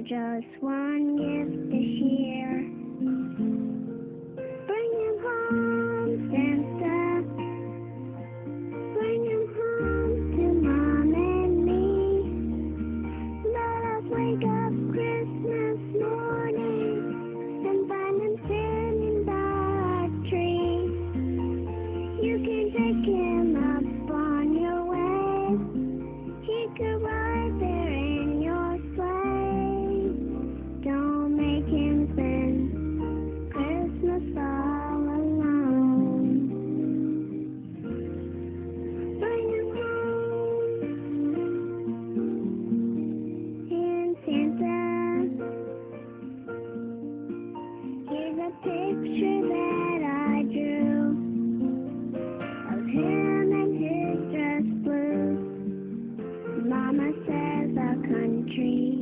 just one gift this year. Bring him home, Santa. Bring him home to Mom and me. Let us wake up Christmas morning and find him standing by our tree. You can take him up on your way. He could ride there in your sleigh. Don't make him spend Christmas all alone. Bring him home. And Santa, here's a picture that I drew of him and his dress blue. Mama says our country